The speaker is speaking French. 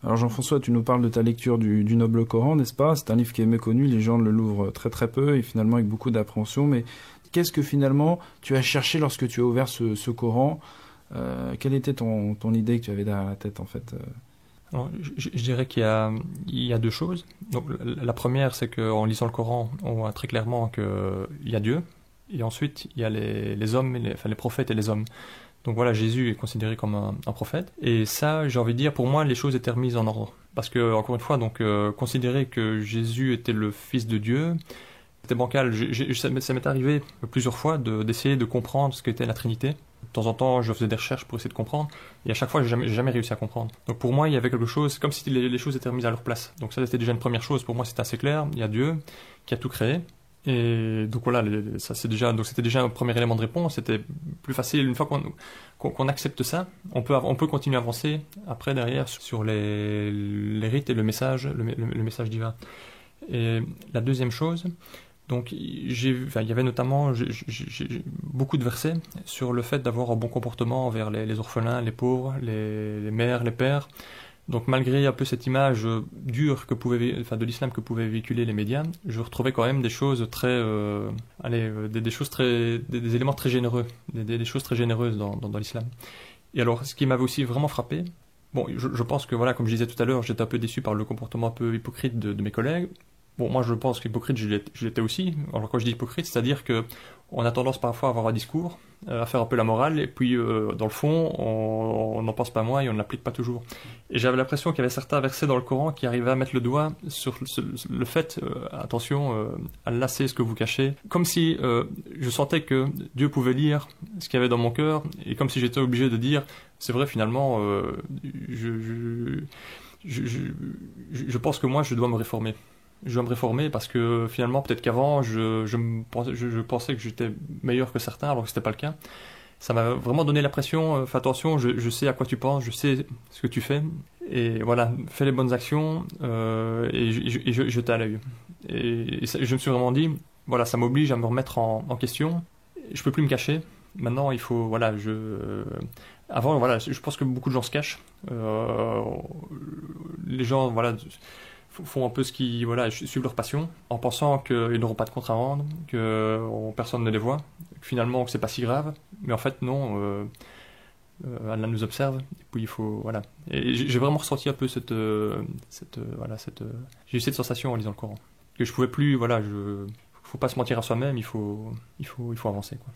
Alors Jean-François, tu nous parles de ta lecture du Noble Coran, n'est-ce pas? C'est un livre qui est méconnu, les gens le l'ouvrent très très peu et finalement avec beaucoup d'appréhension. Mais qu'est-ce que finalement tu as cherché lorsque tu as ouvert ce Coran? Quelle était ton idée que tu avais derrière la tête en fait? Alors, je dirais il y a deux choses. Donc, la première, c'est qu'en lisant le Coran, on voit très clairement qu'il y a Dieu. Et ensuite, il y a les hommes, enfin les prophètes et les hommes. Donc voilà, Jésus est considéré comme un prophète. Et ça, j'ai envie de dire, pour moi, les choses étaient remises en ordre. Parce que, encore une fois, donc, considérer que Jésus était le Fils de Dieu, c'était bancal. Ça m'est arrivé plusieurs fois d'essayer de comprendre ce qu'était la Trinité. De temps en temps, je faisais des recherches pour essayer de comprendre. Et à chaque fois, j'ai jamais réussi à comprendre. Donc pour moi, il y avait quelque chose, c'est comme si les choses étaient remises à leur place. Donc ça, c'était déjà une première chose. Pour moi, c'était assez clair. Il y a Dieu qui a tout créé. Et donc voilà, c'était déjà un premier élément de réponse. C'était plus facile une fois qu'on accepte ça. On peut continuer à avancer après derrière sur les rites et le message divin. Et la deuxième chose, donc il y avait notamment beaucoup de versets sur le fait d'avoir un bon comportement envers les orphelins, les pauvres, les mères, les pères. Donc malgré un peu cette image dure de l'islam que pouvaient véhiculer les médias, je retrouvais quand même des choses des éléments très généreux, des choses très généreuses dans l'islam. Et alors, ce qui m'avait aussi vraiment frappé, bon, je pense que voilà, comme je disais tout à l'heure, j'étais un peu déçu par le comportement un peu hypocrite de mes collègues. Bon, moi je pense qu'hypocrite, je l'étais aussi. Alors quand je dis hypocrite, c'est-à-dire que on a tendance parfois à avoir un discours, à faire un peu la morale, et puis dans le fond, on n'en pense pas moins et on ne l'applique pas toujours. Et j'avais l'impression qu'il y avait certains versets dans le Coran qui arrivaient à mettre le doigt sur le fait, attention, Allah sait ce que vous cachez. Comme si je sentais que Dieu pouvait lire ce qu'il y avait dans mon cœur, et comme si j'étais obligé de dire, c'est vrai finalement, je pense que moi je dois me réformer. Je dois me réformer parce que finalement, peut-être qu'avant, je pensais que j'étais meilleur que certains, alors que c'était pas le cas. Ça m'a vraiment donné l'impression, fais attention, je sais à quoi tu penses, je sais ce que tu fais, et voilà, fais les bonnes actions, et je t'ai à l'œil. Et je me suis vraiment dit, voilà, ça m'oblige à me remettre en question, je peux plus me cacher, maintenant il faut, voilà, avant, voilà, je pense que beaucoup de gens se cachent, les gens, voilà, font un peu suivent leur passion, en pensant qu'ils n'auront pas de compte à rendre, que personne ne les voit, que finalement que c'est pas si grave, mais en fait non, Allah nous observe, et puis il faut, voilà. Et j'ai vraiment ressenti un peu j'ai eu cette sensation en lisant le Coran, que je pouvais plus, voilà, faut pas se mentir à soi-même, il faut avancer, quoi.